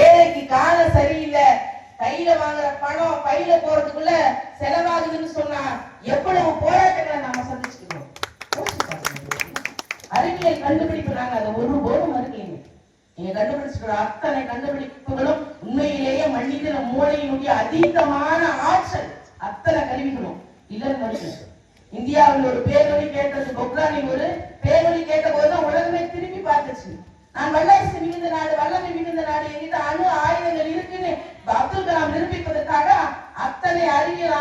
ஏழைக்கு காலம் சரியில்லை, கையில வாங்குற பணம் பையில போறதுக்குள்ள செலவாகுதுன்னு சொன்னா எவ்வளவு போராட்டங்களை நாம சந்திச்சுக்கிறோம். அறிவியல் கண்டுபிடிப்பு நாங்க அதை ஒருபோதும் மறுக்கலைங்க. நீங்க கண்டுபிடிச்சிருக்கிற அத்தனை கண்டுபிடிப்புகளும் உண்மையிலேயே மனிதன மூளையினுடைய அதீதமான ஆற்றல். அத்தனை கருவிகளும் இல்லைன்னு மறுக்கணும். இந்தியாவில் ஒரு பேரொலி கேட்டது, பொக்ரானி ஒரு பேரொலி கேட்ட போதுதான் உலகமே திரும்பி பார்த்துச்சு. நான் வல்லரசு மிகுந்த நாடு, வல்லமை மிகுந்த நாடு, என்கிட்ட அணு ஆயுதங்கள் இருக்குன்னு அப்துல் கலாம் நிரூபிப்பதற்காக அத்தனை அறிவியல்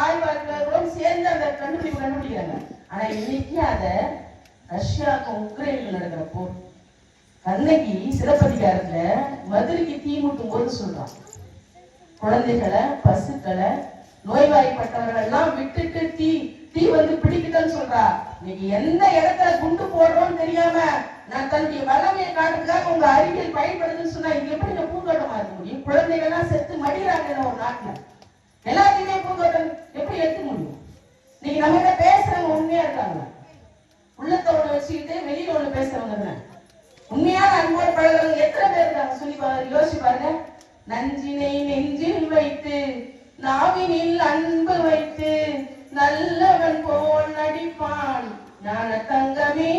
ஆய்வாளர்களும் சேர்ந்து அந்த கண்டுபிடிப்பு கண்டுபிடிக்கிறாங்க. ஆனா இன்னைக்கு அத ரஷ்யாவுக்கும் உக்ரைனுக்கும் நடக்கிற போர், கண்ணகி சிலப்பதிகாரத்துல மதுரைக்கு தீ மூட்டும் போது சொல்றான், குழந்தைகளை பசுக்களை நோய்வாய்ப்பட்டவர்கள் எல்லாம் விட்டுட்டு தீ வந்து பிடிக்கிட்டன்னு சொல்றா. இன்னைக்கு எந்த இடத்துல குண்டு போடுறோம்னு தெரியாம நான் தன்னுடைய வல்லமையை காட்டுறதுக்காக உங்க அறிவியல் பயன்படுதுன்னு சொன்னா இங்க எப்படி இந்த பூந்தோட்டமா இருக்க முடியும்? குழந்தைகள்லாம் செத்து மடிறாங்க ஒரு நாட்டுல, எல்லாத்தையுமே பூந்தோட்டம் எப்படி எடுக்க முடியும்? இன்னைக்கு நம்ம கிட்ட பேசுறவங்க உண்மையா இருக்காங்க, உள்ளத்தை ஒண்ணு வச்சுக்கிட்டு வெளியில ஒண்ணு பேசுறவங்க, உண்மையான அன்போடு பழகிறவங்க எத்தனை பேர் இருக்காங்க சொல்லி யோசிச்சு பாருங்க. நஞ்சினை நெஞ்சில் வைத்து நாவினில் அன்பு வைத்து நல்லவன் போல் நடிப்பான், ஞான தங்கமே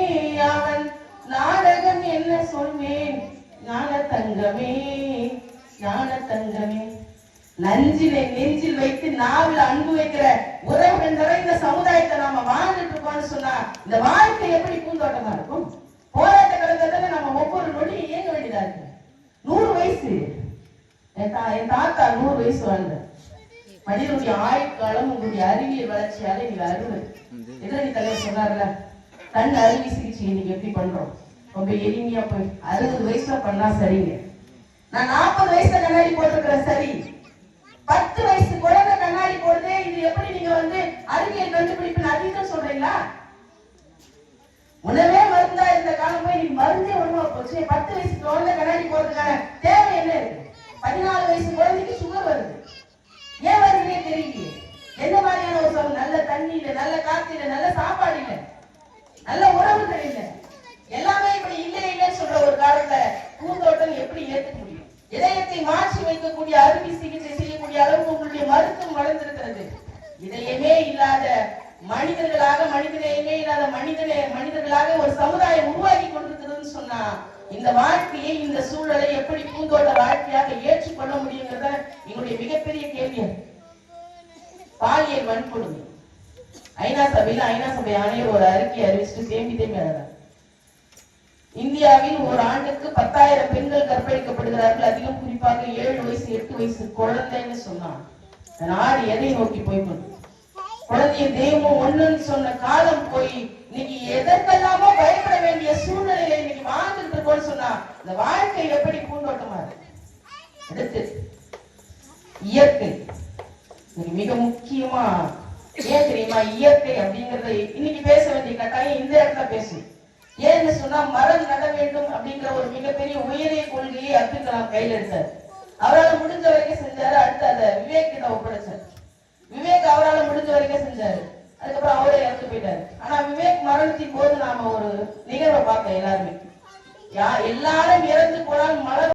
அவன் நாடகம் என்ன சொல்வேன், ஞான தங்கமே ஞான தங்கமே. நஞ்சினை நெஞ்சில் வைத்து நாவில் அன்பு வைக்கிற உறவுகள் நிறைந்த சமுதாயத்தை நாம வாழ்ந்துட்டு இருக்கோம்னு சொன்னா இந்த வாழ்க்கை எப்படி பூந்தோட்டமா இருக்கும்? போராட்ட கலந்ததால நம்ம ஒவ்வொரு நொடியும் இயங்க வேண்டியதா இருக்கு. 100 வயசு என் தாத்தா 100 வயசு வாழ்ந்த மனிதனுடைய ஆயுட்காலம் உங்களுடைய அறிவியல் வளர்ச்சியால நீங்க 60. எதிரணி தலைவர் சொன்னார்ல, கண் அறுவை சிகிச்சை இன்னைக்கு எப்படி பண்றோம், ரொம்ப எளிமையா போய் 60 வயசுல பண்ணா சரிங்க. நான் 40 வயசுல கண்ணாடி போட்டிருக்கிறேன் சரி, 10 வயசு குழந்தை கண்ணாடி போடுதே, இது எப்படி நீங்க வந்து அறிவியல் கண்டுபிடிப்பு அதிகம் சொல்றீங்களா? உணவே மருந்தா இருந்த காலம் போய் நீங்க மருந்தே உணவா போச்சு. 10 வயசு குழந்தை கண்ணாடி போடுறதுக்கான தேவை என்ன இருக்கு? 14 வயசு குழந்தைக்கு சுகர் வருது, ஏன் வருதுன்னே தெரியல. எந்த மாதிரியான ஒரு நல்ல தண்ணி இல்லை, நல்ல காத்து இல்லை, நல்ல சாப்பாடு இல்லை, நல்ல உறவுகள் இல்லை, எல்லாமே இப்படி இல்லை இல்லைன்னு சொல்ற ஒரு காலத்துல பூந்தோட்டம் எப்படி ஏற்றுக்க முடியும்? இதயத்தை மாற்றி வைக்கக்கூடிய அறுவை சிகிச்சை செய்யக்கூடிய அளவுக்கு உங்களுடைய மருத்துவம் வளர்ந்திருக்கிறது. இதயமே இல்லாத மனிதர்களாக, மனிதனையுமே இல்லாத மனிதர்களாக ஒரு சமுதாயம் உருவாக்கி கொண்டிருக்கிறதுன்னு சொன்னா இந்த வாழ்க்கையை, இந்த சூழலை எப்படி பூந்தோட்ட வாழ்க்கையாக ஏற்றுக்கொள்ள முடியுங்கிறத எங்களுடைய மிகப்பெரிய கேள்வி. பாலியல் வன்கொடுமை ஐநா சபையில ஐநா சபை ஆணையர் ஒரு அறிக்கை அறிவிச்சுட்டு தேம்பி எழுதுறாங்க. இந்தியாவில் ஒரு ஆண்டுக்கு 10,000 பெண்கள் கற்பழிக்கப்படுகிறார்கள், அதிகம் குறிப்பாக 7 வயசு 8 வயசு குழந்தைன்னு சொன்னா நாடு எதை நோக்கி போய்கொண்டு? குழந்தைய தெய்வம் ஒண்ணுன்னு சொன்ன காலம் போய் இன்னைக்கு எதற்கெல்லாமோ பயப்பட வேண்டிய சூழ்நிலையில இன்னைக்கு வாழ்ந்துட்டு இருக்கோம்னு சொன்னா இந்த வாழ்க்கை எப்படி பூந்தோட்டமா இருக்கு? அடுத்து இயற்கை மிக முக்கியமா. ஏன் தெரியுமா? இயற்கை அப்படிங்கறத இன்னைக்கு பேச வேண்டிய கட்டாயம் இந்த இடத்துல பேசணும். ஏன்னு சொன்னா மரம் நட வேண்டும் அப்படிங்கிற ஒரு மிகப்பெரிய உயரிய கொள்கையை அப்துல் கலாம் கையில் எடுத்தார். அவரால் முடிஞ்ச வரைக்கும் செஞ்சாரு. அடுத்து அதை விவேக் கிட்ட ஒப்படைச்சார். விவேக் அவரால் முடிஞ்ச வரைக்கும் செஞ்சாரு. அதுக்கப்புறம் அவரே இறந்து போயிட்டாரு. ஆனா விவேக் மரணத்தின் போது நாம ஒரு நிகழ்வை பார்த்தோம். எல்லாருமே எல்லாரும் இறந்து போனால் மலர்